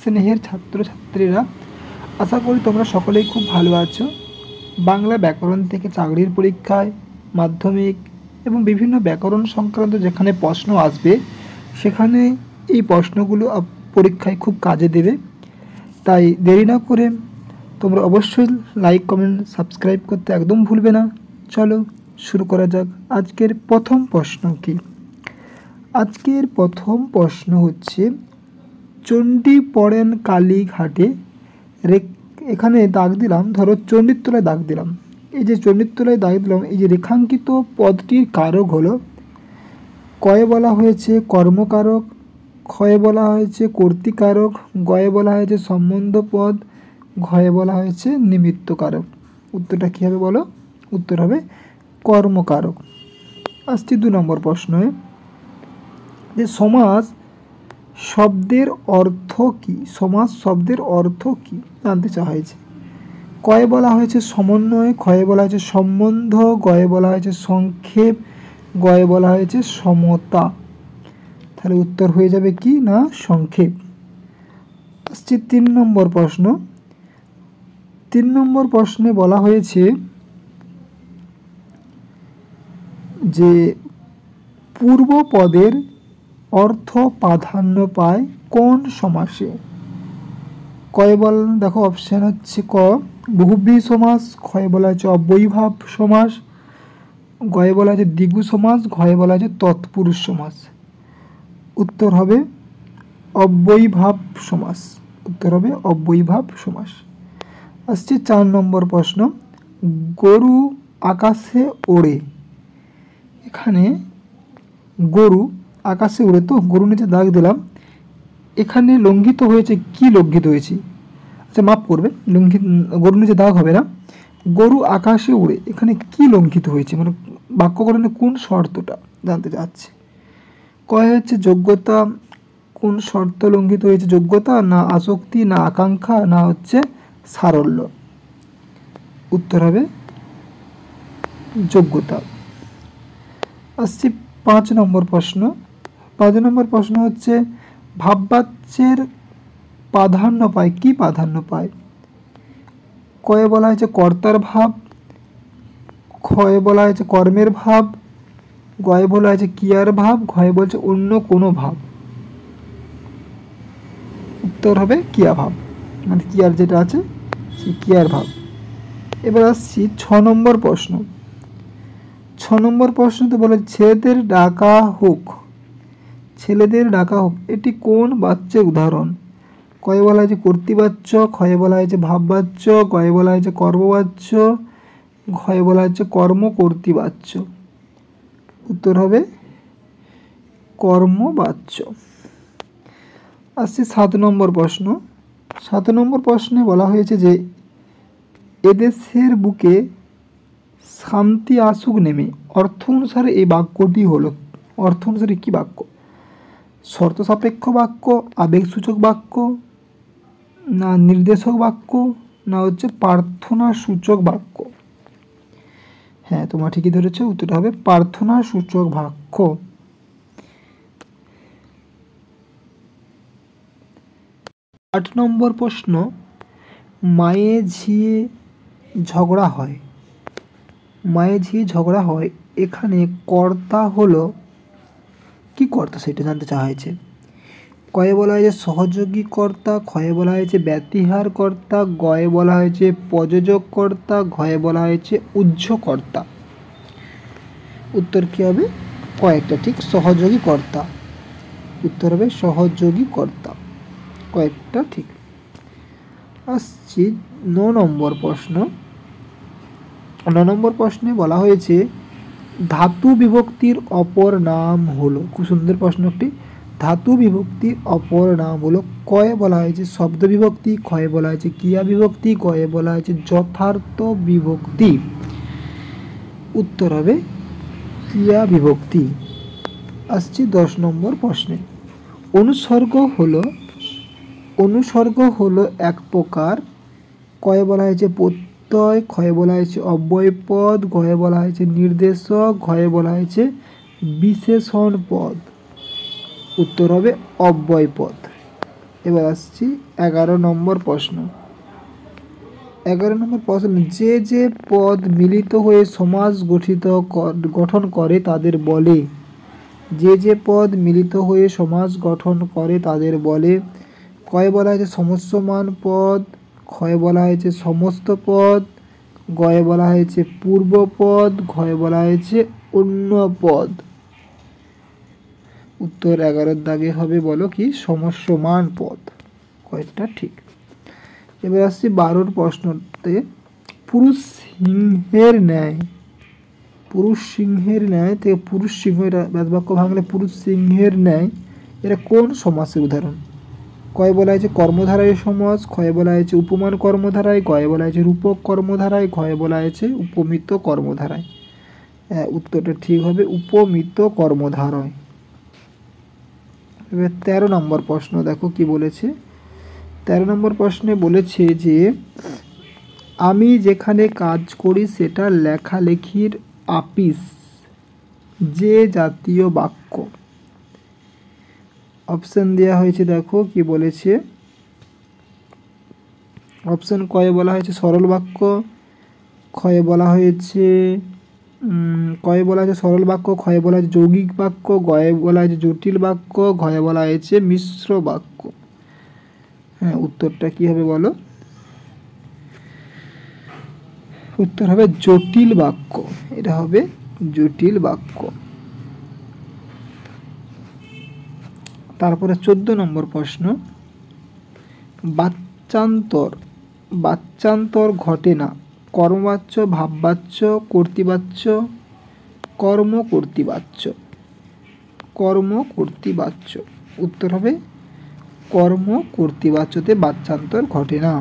স্নেহের ছাত্রছাত্রীরা, আশা করি তোমরা সকলেই খুব ভালো আছো। বাংলা ব্যাকরণ থেকে চাকরির পরীক্ষায়, মাধ্যমিক এবং বিভিন্ন ব্যাকরণ সংক্রান্ত যেখানে প্রশ্ন আসবে সেখানে এই প্রশ্নগুলো পরীক্ষায় খুব কাজে দেবে। তাই দেরি না করে তোমরা অবশ্যই লাইক, কমেন্ট, সাবস্ক্রাইব করতে একদম ভুলবে না। চলো শুরু করা যাক। আজকের প্রথম প্রশ্ন কি? আজকের প্রথম প্রশ্ন হচ্ছে, চণ্ডী পড়েন কালীঘাটে। এখানে দাগ দিলাম, ধরো চণ্ডীর তলায় দাগ দিলাম। এই যে চণ্ডীর তলায় দাগ দিলাম, এই যে রেখাঙ্কিত পদটির কারক হলো, কয়ে বলা হয়েছে কর্মকারক, ক্ষয়ে বলা হয়েছে কর্তৃকারক, গয়ে বলা হয়েছে সম্বন্ধ পদ, ঘয়ে বলা হয়েছে নিমিত্তকারক। উত্তরটা কী হবে বলো? উত্তর হবে কর্মকারক। আসছি 2 নম্বর প্রশ্নে, যে সমাস শব্দের অর্থ কী? সমাস শব্দের অর্থ কী জানতে চাওয়া হয়েছে। কয়ে বলা হয়েছে সমন্বয়, ক্ষয়ে বলা হয়েছে সম্বন্ধ, গয়ে বলা হয়েছে সংক্ষেপ, গয়ে বলা হয়েছে সমতা। তাহলে উত্তর হয়ে যাবে কি না সংক্ষেপ। আসছে 3 নম্বর প্রশ্ন। 3 নম্বর প্রশ্নে বলা হয়েছে যে পূর্ব পদের অর্থ প্রাধান্য পায় কোন সমাসে? কয়ে বল, দেখো অপশান হচ্ছে ক বহুব্রীহি সমাস, ক্ষয়ে বলা হয়েছে অব্যয়ীভাব সমাস, গয়ে বলা হয়েছে দ্বিগু সমাস, ঘয়ে বলা হয়েছে তৎপুরুষ সমাস। উত্তর হবে অব্যয়ীভাব সমাস। উত্তর হবে অব্যয়ীভাব সমাস। আসছে 4 নম্বর প্রশ্ন, গরু আকাশে ওড়ে। এখানে গরু আকাশে উড়ে, তো গরু নিচে দাগ দিলাম। এখানে লঙ্ঘিত হয়েছে, কি লঙ্ঘিত হয়েছে? আচ্ছা মাফ করবে, গরু নিচে দাগ হবে না, গরু আকাশে উড়ে। এখানে কি লঙ্ঘিত হয়েছে, মানে বাক্যকরণে কোন শর্তটা জানতে চাচ্ছে। কয় হচ্ছে যোগ্যতা, কোন শর্ত লঙ্ঘিত হয়েছে? যোগ্যতা, না আসক্তি, না আকাঙ্ক্ষা, না হচ্ছে সারল্য। উত্তর হবে যোগ্যতা। আসছি 5 নম্বর প্রশ্ন। 5 নম্বর প্রশ্ন হচ্ছে, ভাববাচ্যের প্রাধান্য পায়, কি প্রাধান্য পায়? কয়ে বলা হয়েছে কর্তার ভাব, ক্ষয়ে বলা হয়েছে কর্মের ভাব, গয়ে বলা হয়েছে ক্রিয়ার ভাব, ঘয়ে বলছে অন্য কোনো ভাব। উত্তর হবে ক্রিয়া ভাব, মানে ক্রিয়ার যেটা আছে সেই ক্রিয়ার ভাব। এবার আসছি 6 নম্বর প্রশ্ন। 6 নম্বর প্রশ্নতে বলে ছেলেদের ডাকা হোক। ছেলেদের ডাকা হোক, এটি কোন বাচ্যের উদাহরণ? কয়ে বলা হয়েছে কর্তৃবাচ্য, ক্ষয়ে বলা হয়েছে ভাববাচ্য, গয়ে বলা হয়েছে কর্মবাচ্য, ঘয়ে বলা হচ্ছে কর্মকর্তৃবাচ্য। উত্তর হবে কর্মবাচ্য। আসছে 7 নম্বর প্রশ্ন। 7 নম্বর প্রশ্নে বলা হয়েছে যে এদেশের বুকে শান্তি আসুক নেমে। অর্থ অনুসারে এই বাক্যটি হলো, অর্থ অনুসারে কি বাক্য? শর্ত সাপেক্ষ বাক্য, আবেগসূচক বাক্য, না নির্দেশক বাক্য, না হচ্ছে প্রার্থনা সূচক বাক্য? হ্যাঁ, তোমরা ঠিকই ধরেছ, উত্তরটা হবে প্রার্থনা সূচক বাক্য। 8 নম্বর প্রশ্ন, মায়ে ঝিয়ে ঝগড়া হয়। মায়ে ঝিয়ে ঝগড়া হয়, এখানে কর্তা হলো কি কর্তা সেটা জানতে চাওয়া হয়েছে। কয়ে বলা হয়েছে সহযোগী কর্তা, ক্ষয়ে বলা হয়েছে ব্যতিহার কর্তা, গয়ে বলা হয়েছে প্রযোজক কর্তা, ঘয়ে বলা হয়েছে উহ্য কর্তা। উত্তর কি হবে? কয়েকটা ঠিক, সহযোগী কর্তা। উত্তর হবে সহযোগী কর্তা, কয়েকটা ঠিক। আসছি 9 নম্বর প্রশ্ন। 9 নম্বর প্রশ্নে বলা হয়েছে ধাতু বিভক্তির অপর নাম হলো। খুব সুন্দর প্রশ্ন একটি। ধাতু বিভক্তির অপর নাম হলো, কয়ে বলা হয়েছে শব্দ বিভক্তি, ক্ষয়ে বলা হয়েছে ক্রিয়া বিভক্তি, গয়ে বলা হয়েছে যথার্থ বিভক্তি। উত্তর হবে ক্রিয়া বিভক্তি। আসছি 10 নম্বর প্রশ্নে। অনুসর্গ হলো এক প্রকার। কয়ে বলা হয়েছে প্রত্যয়, ক্ষয়ে বলা হয়েছে অব্যয় পদ, গয়ে বলা হয়েছে নির্দেশক, ঘয়ে বলা হয়েছে বিশেষণ পদ। উত্তর হবে অব্যয় পদ। এবার আসছি 11 নম্বর প্রশ্ন। 11 নম্বর প্রশ্ন, যে যে পদ মিলিত হয়ে সমাজ গঠন করে তাদের বলে। যে যে পদ মিলিত হয়ে সমাজ গঠন করে তাদের বলে। কয়ে বলা হয়েছে সমস্যমান পদ, ক্ষয়ে বলা হয়েছে সমস্ত পদ, গয়ে বলা হয়েছে পূর্ব পদ, ঘয়ে বলা হয়েছে অন্য পদ। উত্তর 11 দাগে হবে বলো কি সমস্যমান পদ, কয়েকটা ঠিক। এবার আসছি 12 প্রশ্নতে, পুরুষ সিংহের ন্যায়, পুরুষ সিংহের ন্যায় থেকে পুরুষ সিংহ, এটা ব্যাসবাক্য ভাঙলে পুরুষ সিংহের ন্যায়, এটা কোন সমাসের উদাহরণ? কয়ে বলা হয়েছে কর্মধারায় সমাস, ক্ষয়ে বলা হয়েছে উপমান কর্মধারায়, গয়ে বলা হয়েছে রূপক কর্মধারায়, ঘয়ে বলা হয়েছে উপমিত কর্মধারায়। উত্তরটা ঠিক হবে উপমিত কর্মধারায়। এবার 13 নম্বর প্রশ্ন দেখো কি বলেছে। 13 নম্বর প্রশ্নে বলেছে যে আমি যেখানে কাজ করি সেটা লেখালেখির আপিস, যে জাতীয় বাক্য। অপশন দেওয়া হয়েছে, দেখো কি বলেছে। অপশন কয়ে বলা হয়েছে সরল বাক্য, ক্ষয়ে বলা হয়েছে কয়ে বলা হয়েছে সরল বাক্য, ক্ষয়ে বলা হয়েছে যৌগিক বাক্য, গয়ে বলা হয়েছে জটিল বাক্য, ঘয়ে বলা হয়েছে মিশ্র বাক্য। হ্যাঁ, উত্তরটা কি হবে বলো? উত্তর হবে জটিল বাক্য, এটা হবে জটিল বাক্য। তারপরে 14 নম্বর প্রশ্ন, বাচ্যান্তর, বাচ্যান্তর ঘটে না কর্মবাচ্য, ভাববাচ্য, কর্তৃবাচ্য, কর্মকর্তৃবাচ্য। কর্মকর্তৃবাচ্য, উত্তর হবে কর্মকর্তৃবাচ্যতে বাচ্যান্তর ঘটে না।